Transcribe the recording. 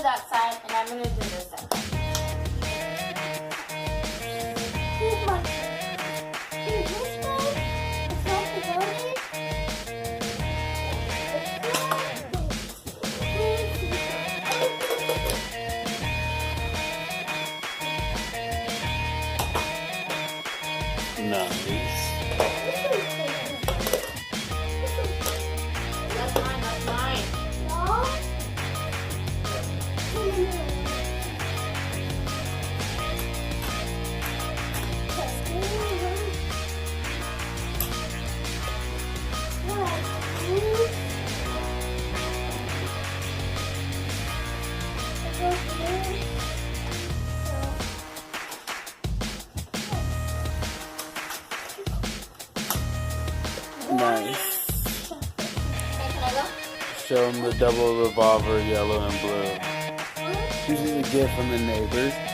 do that side, and I'm gonna do this side. Here's my Here's this one. It's not the body. Nice. That's mine, that's mine. No. Nice. Okay, can I go? Show them the double revolver, yellow and blue. This is a gift from the neighbors.